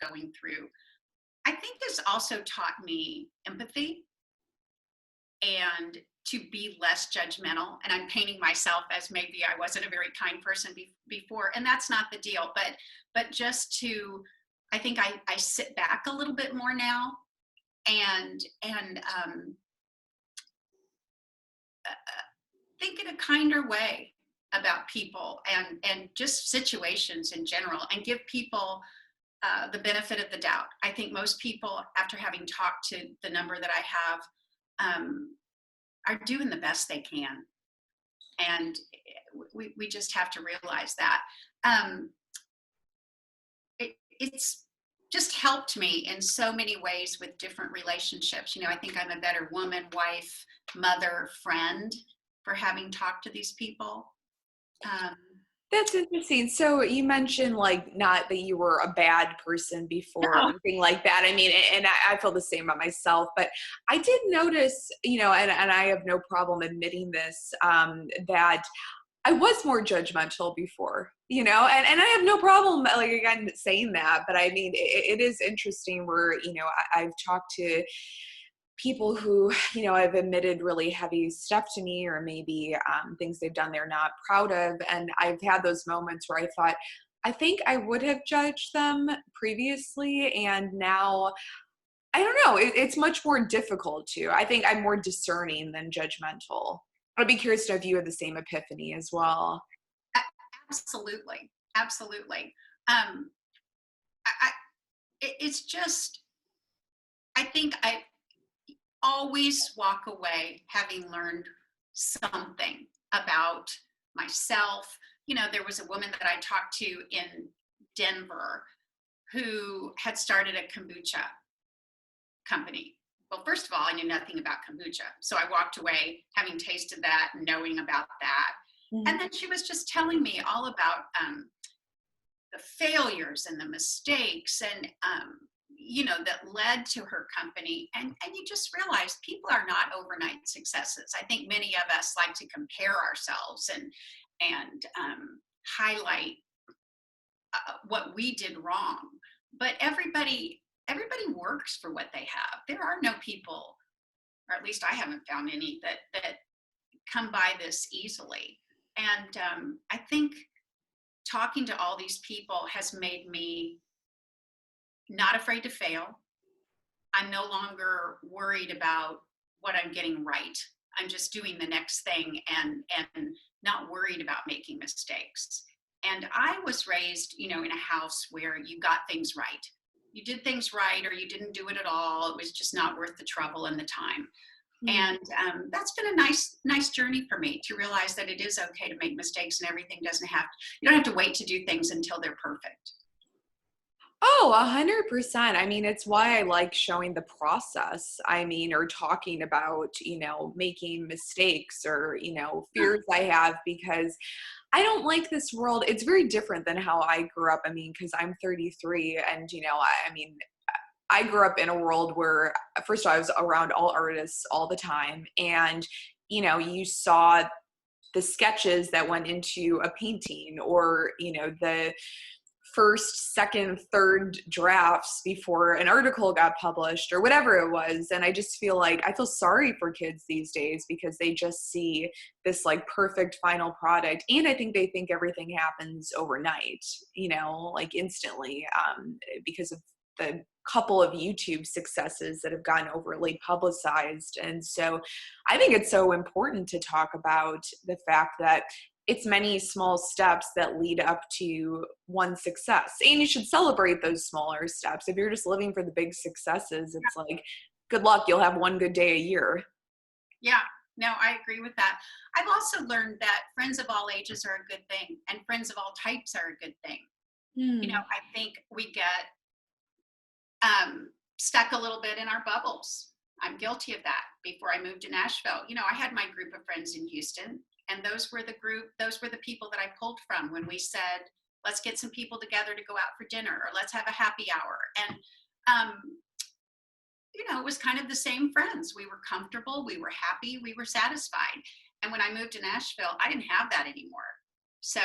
going through. I think this also taught me empathy and to be less judgmental. And I'm painting myself as maybe I wasn't a very kind person before, and that's not the deal. But just to, I think I sit back a little bit more now and think in a kinder way about people and just situations in general, and give people the benefit of the doubt. I think most people, after having talked to the number that I have, are doing the best they can. And we just have to realize that. It's just helped me in so many ways with different relationships. You know, I think I'm a better woman, wife, mother, friend for having talked to these people. That's interesting. So you mentioned like not that you were a bad person before or anything like that. I mean, and I feel the same about myself, but I did notice, you know, and I have no problem admitting this, that I was more judgmental before, you know, and I have no problem, like, again, saying that, but I mean, it is interesting where, you know, I've talked to people who, you know, have admitted really heavy stuff to me, or maybe things they've done they're not proud of. And I've had those moments where I thought, I think I would have judged them previously. And now, I don't know, it's much more difficult to. I think I'm more discerning than judgmental. I'd be curious to know if you had the same epiphany as well. Absolutely. Absolutely. It's just, I think I always walk away having learned something about myself. You know, there was a woman that I talked to in Denver who had started a kombucha company. Well, first of all, I knew nothing about kombucha. So I walked away having tasted that and knowing about that. Mm-hmm. And then she was just telling me all about the failures and the mistakes and you know, that led to her company. And you just realize people are not overnight successes. I think many of us like to compare ourselves and highlight what we did wrong. But everybody works for what they have. There are no people, or at least I haven't found any, that come by this easily. And I think talking to all these people has made me not afraid to fail. I'm no longer worried about what I'm getting right. I'm just doing the next thing and not worried about making mistakes. And I was raised, you know, in a house where you got things right. You did things right, or you didn't do it at all. It was just not worth the trouble and the time. Mm-hmm. And that's been a nice journey for me to realize that it is okay to make mistakes, and everything you don't have to wait to do things until they're perfect. Oh, 100%. I mean, it's why I like showing the process. I mean, or talking about, you know, making mistakes or, you know, fears I have, because I don't like this world. It's very different than how I grew up. I mean, because I'm 33 and, you know, I mean, I grew up in a world where, first of all, I was around all artists all the time. And, you know, you saw the sketches that went into a painting, or, you know, the first, second, third drafts before an article got published or whatever it was. And I just feel like I feel sorry for kids these days because they just see this like perfect final product. And I think they think everything happens overnight, you know, like instantly, because of the couple of YouTube successes that have gotten overly publicized. And so I think it's so important to talk about the fact that it's many small steps that lead up to one success. And you should celebrate those smaller steps. If you're just living for the big successes, it's like, good luck, you'll have one good day a year. Yeah, no, I agree with that. I've also learned that friends of all ages are a good thing, and friends of all types are a good thing. You know, I think we get stuck a little bit in our bubbles. I'm guilty of that. Before I moved to Nashville, you know, I had my group of friends in Houston, and those were the people that I pulled from when we said, let's get some people together to go out for dinner, or let's have a happy hour. And, you know, it was kind of the same friends. We were comfortable, we were happy, we were satisfied. And when I moved to Nashville, I didn't have that anymore. So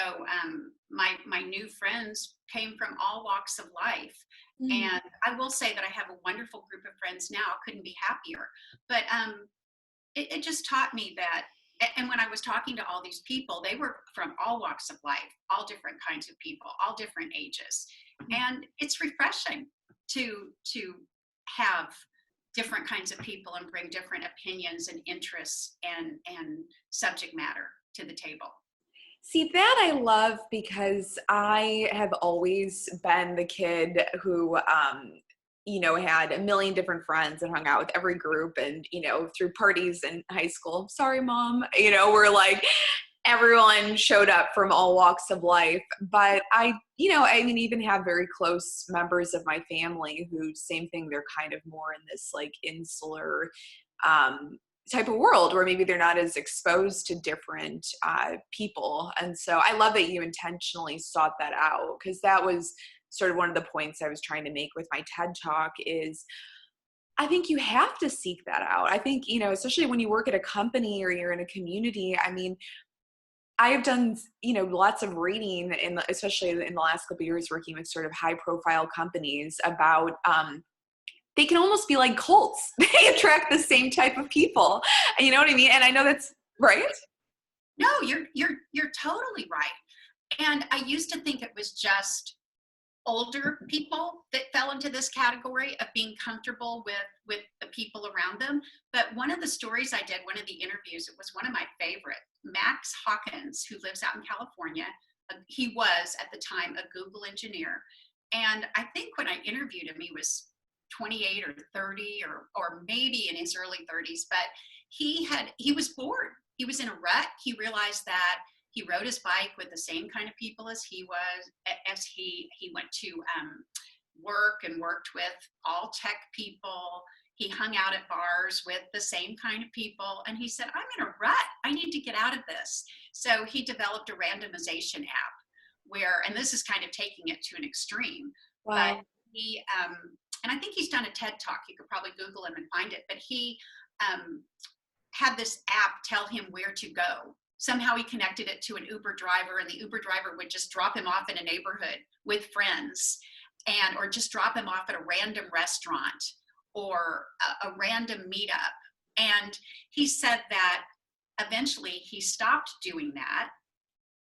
my new friends came from all walks of life. Mm. And I will say that I have a wonderful group of friends now. Couldn't be happier. But it just taught me that. And when I was talking to all these people, they were from all walks of life, all different kinds of people, all different ages. And it's refreshing to have different kinds of people and bring different opinions and interests and subject matter to the table. See, that I love because I have always been the kid who, had a million different friends and hung out with every group and, through parties in high school. Sorry, mom. We're like, everyone showed up from all walks of life. But even have very close members of my family who, same thing, they're kind of more in this like insular um, type of world where maybe they're not as exposed to different people. And so I love that you intentionally sought that out, because that was sort of one of the points I was trying to make with my TED Talk is I think you have to seek that out. I think, especially when you work at a company or you're in a community, I mean, I have done, lots of reading especially in the last couple of years working with sort of high profile companies about, they can almost be like cults. They attract the same type of people. You know what I mean? And I know that's right. No, you're totally right. And I used to think it was just older people that fell into this category of being comfortable with the people around them. But one of the stories I did, one of the interviews, it was one of my favorite. Max Hawkins, who lives out in California, he was at the time a Google engineer, and I think when I interviewed him, he was 28 or 30 or maybe in his early 30s. But he was bored. He was in a rut. He realized that he rode his bike with the same kind of people as he went to work and worked with all tech people. He hung out at bars with the same kind of people, and he said, I'm in a rut, I need to get out of this. So he developed a randomization app where, and this is kind of taking it to an extreme, but Wow. he and I think he's done a TED talk, you could probably Google him and find it, but he had this app tell him where to go. Somehow he connected it to an Uber driver, and the Uber driver would just drop him off in a neighborhood with friends, or just drop him off at a random restaurant or a random meetup. And he said that eventually he stopped doing that.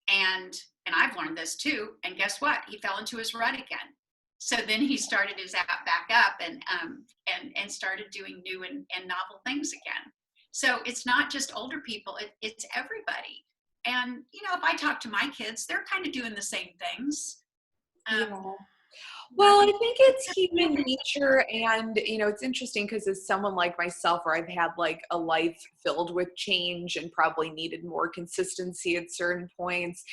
And I've learned this too. And guess what? He fell into his rut again. So then he started his app back up and started doing new and novel things again. So it's not just older people, it's everybody. And, if I talk to my kids, they're kind of doing the same things. Um, Yeah. Well, I think it's human nature. And, it's interesting because as someone like myself, where I've had like a life filled with change and probably needed more consistency at certain points,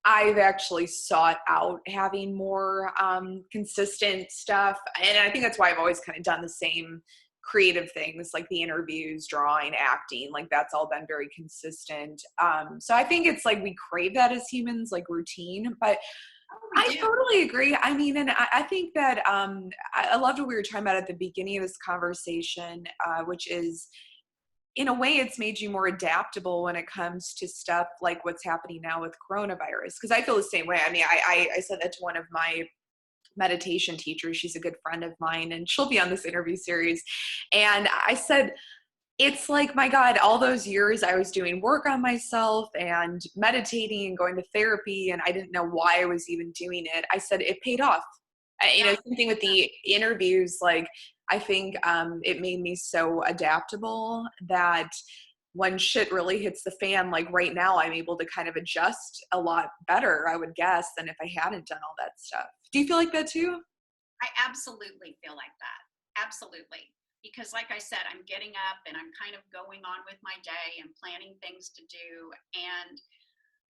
I've actually sought out having more consistent stuff. And I think that's why I've always kind of done the same creative things like the interviews, drawing, acting, like that's all been very consistent. So I think it's like we crave that as humans, like routine, but oh, we I do. totally agree. I mean, and I think that I loved what we were talking about at the beginning of this conversation, which is in a way it's made you more adaptable when it comes to stuff like what's happening now with coronavirus. Because I feel the same way. I mean, I said that to one of my meditation teachers. She's a good friend of mine, and she'll be on this interview series. And I said, it's like, my God, all those years I was doing work on myself and meditating and going to therapy, and I didn't know why I was even doing it. I said, it paid off. Yeah. Same thing with the interviews. Like, I think it made me so adaptable that when shit really hits the fan, like right now, I'm able to kind of adjust a lot better, I would guess, than if I hadn't done all that stuff. Do you feel like that too? I absolutely feel like that. Absolutely. Because, like I said, I'm getting up and I'm kind of going on with my day and planning things to do. And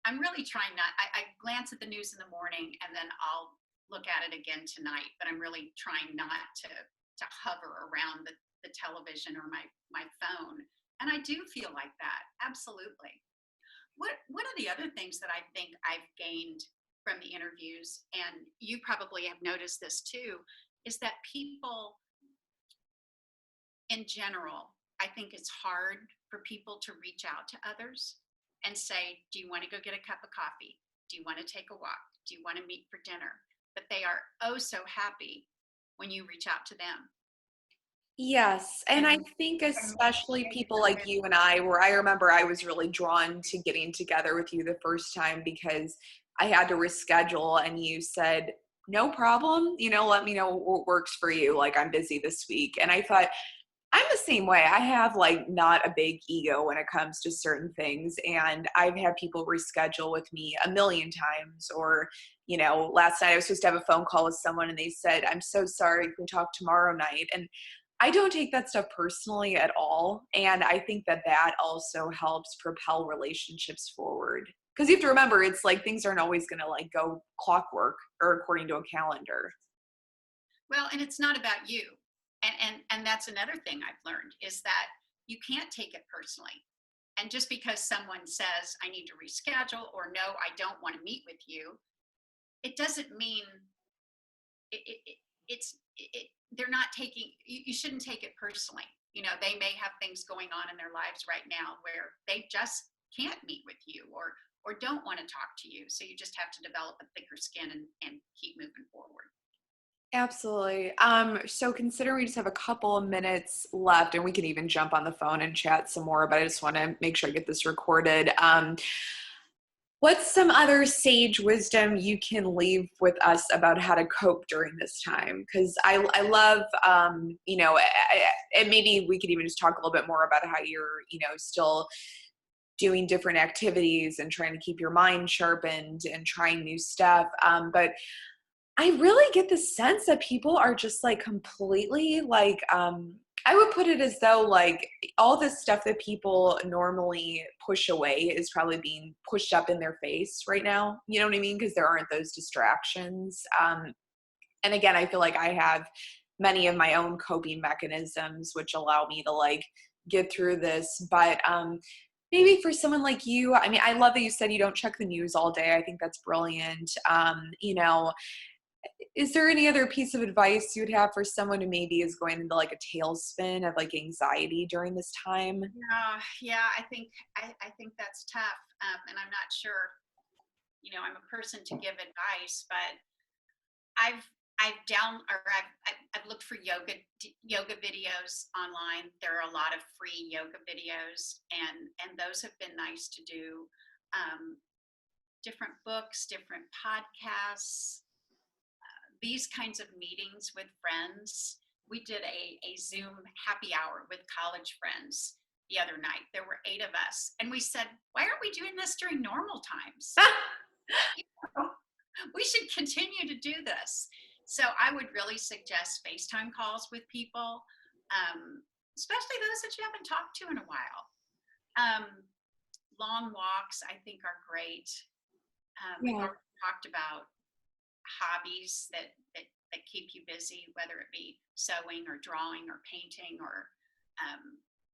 I'm really trying not, I glance at the news in the morning and then I'll look at it again tonight, but I'm really trying not to hover around the television or my phone. And I do feel like that. Absolutely. One of the other things that I think I've gained from the interviews, and you probably have noticed this too, is that people in general, I think it's hard for people to reach out to others and say, do you want to go get a cup of coffee? Do you want to take a walk? Do you want to meet for dinner? But they are oh so happy when you reach out to them. Yes. And I And, think and especially maybe people like they're you and I, where I remember I was really drawn to getting together with you the first time because I had to reschedule and you said, no problem, let me know what works for you. Like, I'm busy this week. And I thought, I'm the same way. I have like not a big ego when it comes to certain things. And I've had people reschedule with me a million times. Or, last night I was supposed to have a phone call with someone and they said, I'm so sorry, we can talk tomorrow night. And I don't take that stuff personally at all. And I think that that also helps propel relationships forward. Because you have to remember, it's like things aren't always going to like go clockwork or according to a calendar. well, and it's not about you. And that's another thing I've learned is that you can't take it personally. And just because someone says, I need to reschedule, or no, I don't want to meet with you, it doesn't mean they're not taking, you shouldn't take it personally. They may have things going on in their lives right now where they just can't meet with you, or don't want to talk to you. So you just have to develop a thicker skin and keep moving forward. Absolutely. So consider we just have a couple of minutes left and we can even jump on the phone and chat some more, but I just want to make sure I get this recorded. What's some other sage wisdom you can leave with us about how to cope during this time? Because I love, and maybe we could even just talk a little bit more about how you're, still doing different activities and trying to keep your mind sharpened and trying new stuff. But I really get the sense that people are just like completely like, I would put it as though like all this stuff that people normally push away is probably being pushed up in their face right now. You know what I mean? Because there aren't those distractions. And again, I feel like I have many of my own coping mechanisms, which allow me to like get through this. But maybe for someone like you, I mean, I love that you said you don't check the news all day. I think that's brilliant. Is there any other piece of advice you'd have for someone who maybe is going into like a tailspin of like anxiety during this time? Yeah, I think that's tough, and I'm not sure. I'm a person to give advice, but I've I've looked for yoga videos online. There are a lot of free yoga videos, and those have been nice to do. Different books, different podcasts, these kinds of meetings with friends. We did a Zoom happy hour with college friends the other night. There were 8 of us, and we said, why aren't we doing this during normal times? We should continue to do this. So I would really suggest FaceTime calls with people, especially those that you haven't talked to in a while. Long walks, I think, are great. We've Yeah. already talked about hobbies that keep you busy, whether it be sewing or drawing or painting, or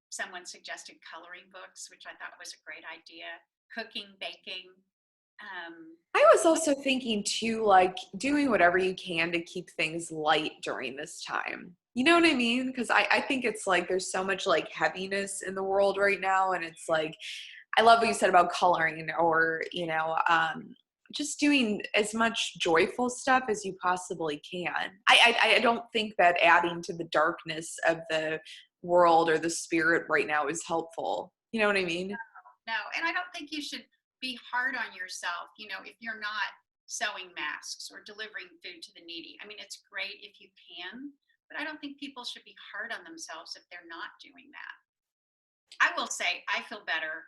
someone suggested coloring books, which I thought was a great idea. Cooking, baking. I was also thinking too, like doing whatever you can to keep things light during this time. You know what I mean? Because I think it's like there's so much like heaviness in the world right now. And it's like, I love what you said about coloring or, just doing as much joyful stuff as you possibly can. I don't think that adding to the darkness of the world or the spirit right now is helpful. You know what I mean? No, and I don't think you should be hard on yourself, if you're not sewing masks or delivering food to the needy. I mean, it's great if you can, but I don't think people should be hard on themselves if they're not doing that. I will say I feel better,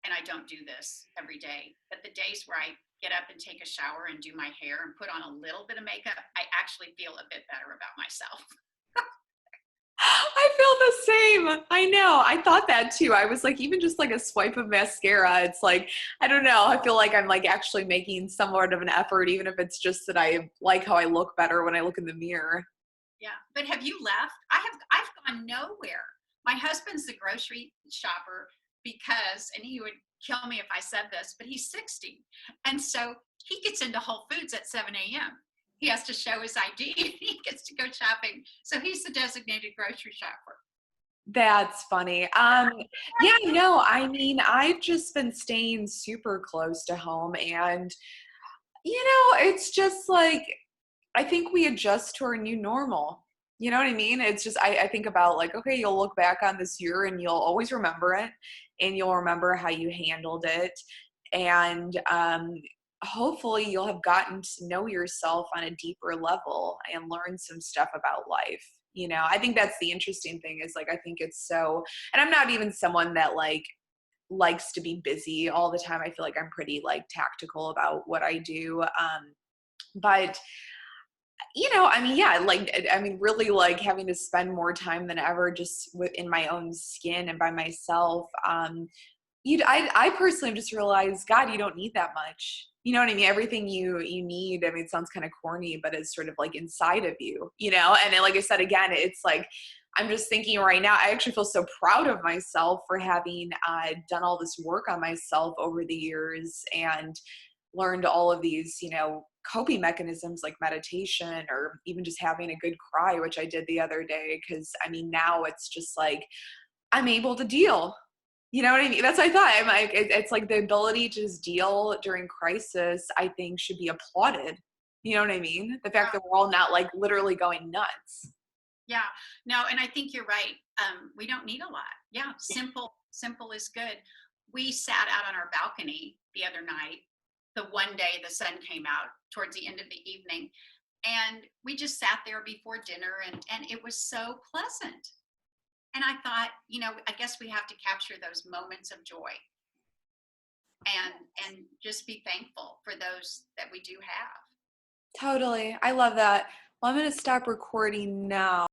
and I don't do this every day, but the days where I get up and take a shower and do my hair and put on a little bit of makeup, I actually feel a bit better about myself. I feel the same. I know. I thought that too. I was like, even just like a swipe of mascara, it's like, I don't know. I feel like I'm like actually making somewhat of an effort, even if it's just that I like how I look better when I look in the mirror. Yeah, but have you left? I've gone nowhere. My husband's the grocery shopper because, and he would kill me if I said this, but he's 60. And so he gets into Whole Foods at 7 a.m. He has to show his ID. He gets to go shopping. So he's the designated grocery shopper. That's funny. Yeah, no, I mean, I've just been staying super close to home and, it's just like, I think we adjust to our new normal. You know what I mean? It's just, I think about like, okay, you'll look back on this year and you'll always remember it, and you'll remember how you handled it. And hopefully you'll have gotten to know yourself on a deeper level and learn some stuff about life. You know, I think that's the interesting thing is like, I think it's so, and I'm not even someone that like likes to be busy all the time. I feel like I'm pretty like tactical about what I do. But I mean, yeah, like, I mean, really like having to spend more time than ever just within my own skin and by myself. I personally have just realized, God, you don't need that much. You know what I mean? Everything you need. I mean, it sounds kind of corny, but it's sort of like inside of you, you know. And then, like I said again, it's like I'm just thinking right now. I actually feel so proud of myself for having done all this work on myself over the years and learned all of these, coping mechanisms like meditation or even just having a good cry, which I did the other day. Cause I mean, now it's just like I'm able to deal. You know what I mean? That's what I thought. I'm like, it's like the ability to just deal during crisis, I think should be applauded. You know what I mean? The fact that we're all not like literally going nuts. Yeah, no, and I think you're right. We don't need a lot. Yeah, simple is good. We sat out on our balcony the other night, the one day the sun came out towards the end of the evening, and we just sat there before dinner, and it was so pleasant. And I thought, I guess we have to capture those moments of joy and just be thankful for those that we do have. Totally. I love that. Well, I'm going to stop recording now.